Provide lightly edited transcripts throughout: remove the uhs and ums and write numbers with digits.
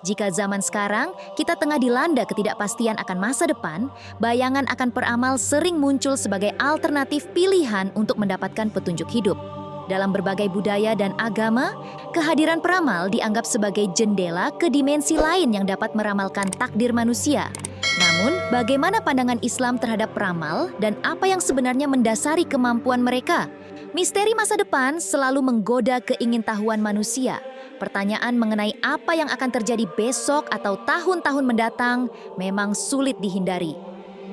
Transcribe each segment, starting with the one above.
Jika zaman sekarang kita tengah dilanda ketidakpastian akan masa depan, bayangan akan peramal sering muncul sebagai alternatif pilihan untuk mendapatkan petunjuk hidup. Dalam berbagai budaya dan agama, kehadiran peramal dianggap sebagai jendela ke dimensi lain yang dapat meramalkan takdir manusia. Namun, bagaimana pandangan Islam terhadap peramal dan apa yang sebenarnya mendasari kemampuan mereka? Misteri masa depan selalu menggoda keingintahuan manusia. Pertanyaan mengenai apa yang akan terjadi besok atau tahun-tahun mendatang memang sulit dihindari.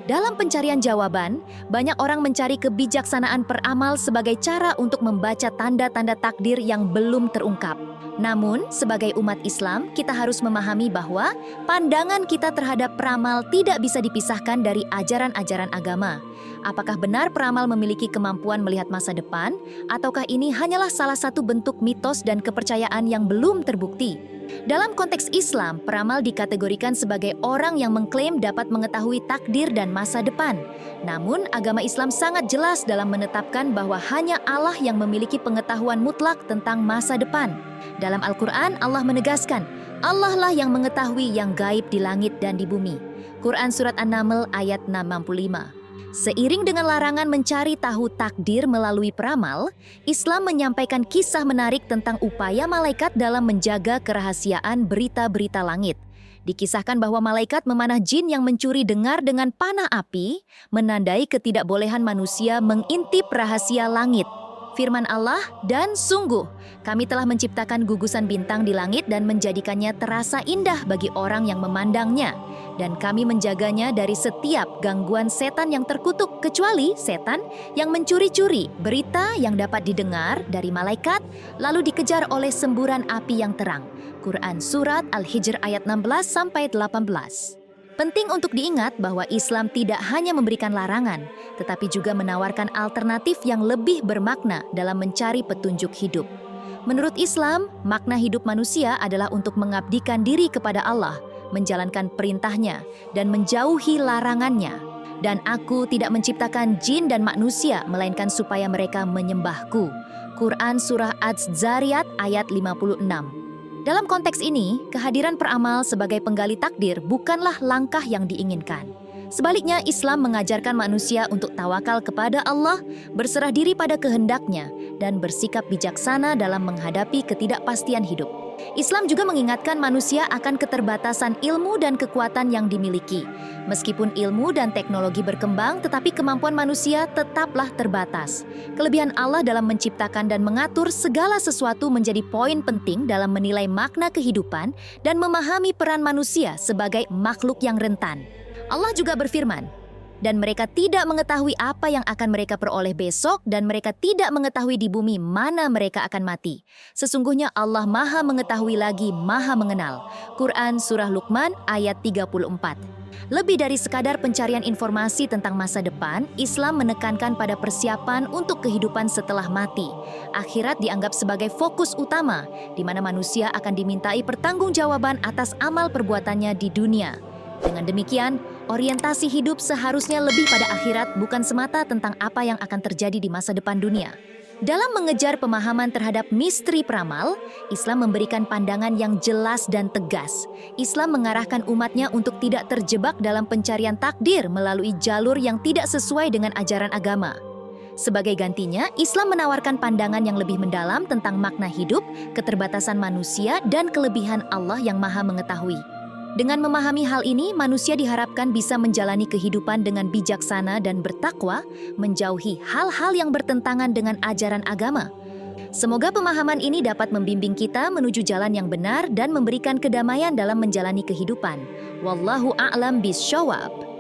Dalam pencarian jawaban, banyak orang mencari kebijaksanaan peramal sebagai cara untuk membaca tanda-tanda takdir yang belum terungkap. Namun, sebagai umat Islam, kita harus memahami bahwa pandangan kita terhadap peramal tidak bisa dipisahkan dari ajaran-ajaran agama. Apakah benar peramal memiliki kemampuan melihat masa depan, ataukah ini hanyalah salah satu bentuk mitos dan kepercayaan yang belum terbukti? Dalam konteks Islam, peramal dikategorikan sebagai orang yang mengklaim dapat mengetahui takdir dan masa depan. Namun, agama Islam sangat jelas dalam menetapkan bahwa hanya Allah yang memiliki pengetahuan mutlak tentang masa depan. Dalam Al-Quran, Allah menegaskan, Allah lah yang mengetahui yang gaib di langit dan di bumi. Quran Surat An-Naml ayat 65. Seiring dengan larangan mencari tahu takdir melalui peramal, Islam menyampaikan kisah menarik tentang upaya malaikat dalam menjaga kerahasiaan berita-berita langit. Dikisahkan bahwa malaikat memanah jin yang mencuri dengar dengan panah api, menandai ketidakbolehan manusia mengintip rahasia langit. Firman Allah, dan sungguh, kami telah menciptakan gugusan bintang di langit dan menjadikannya terasa indah bagi orang yang memandangnya. Dan kami menjaganya dari setiap gangguan setan yang terkutuk, kecuali setan yang mencuri-curi berita yang dapat didengar dari malaikat, lalu dikejar oleh semburan api yang terang. Quran Surat Al-Hijr ayat 16-18. Penting untuk diingat bahwa Islam tidak hanya memberikan larangan, tetapi juga menawarkan alternatif yang lebih bermakna dalam mencari petunjuk hidup. Menurut Islam, makna hidup manusia adalah untuk mengabdikan diri kepada Allah, menjalankan perintahnya, dan menjauhi larangannya. Dan aku tidak menciptakan jin dan manusia, melainkan supaya mereka menyembahku. Quran Surah Az-Zariyat ayat 56. Dalam konteks ini, kehadiran peramal sebagai penggali takdir bukanlah langkah yang diinginkan. Sebaliknya, Islam mengajarkan manusia untuk tawakal kepada Allah, berserah diri pada kehendaknya, dan bersikap bijaksana dalam menghadapi ketidakpastian hidup. Islam juga mengingatkan manusia akan keterbatasan ilmu dan kekuatan yang dimiliki. Meskipun ilmu dan teknologi berkembang, tetapi kemampuan manusia tetaplah terbatas. Kelebihan Allah dalam menciptakan dan mengatur segala sesuatu menjadi poin penting dalam menilai makna kehidupan dan memahami peran manusia sebagai makhluk yang rentan. Allah juga berfirman, dan mereka tidak mengetahui apa yang akan mereka peroleh besok, dan mereka tidak mengetahui di bumi mana mereka akan mati. Sesungguhnya Allah Maha Mengetahui lagi Maha Mengenal. Quran Surah Luqman ayat 34. Lebih dari sekadar pencarian informasi tentang masa depan, Islam menekankan pada persiapan untuk kehidupan setelah mati. Akhirat dianggap sebagai fokus utama, di mana manusia akan dimintai pertanggungjawaban atas amal perbuatannya di dunia. Dengan demikian, orientasi hidup seharusnya lebih pada akhirat, bukan semata tentang apa yang akan terjadi di masa depan dunia. Dalam mengejar pemahaman terhadap misteri peramal, Islam memberikan pandangan yang jelas dan tegas. Islam mengarahkan umatnya untuk tidak terjebak dalam pencarian takdir melalui jalur yang tidak sesuai dengan ajaran agama. Sebagai gantinya, Islam menawarkan pandangan yang lebih mendalam tentang makna hidup, keterbatasan manusia, dan kelebihan Allah yang Maha Mengetahui. Dengan memahami hal ini, manusia diharapkan bisa menjalani kehidupan dengan bijaksana dan bertakwa, menjauhi hal-hal yang bertentangan dengan ajaran agama. Semoga pemahaman ini dapat membimbing kita menuju jalan yang benar dan memberikan kedamaian dalam menjalani kehidupan. Wallahu a'lam bishawab.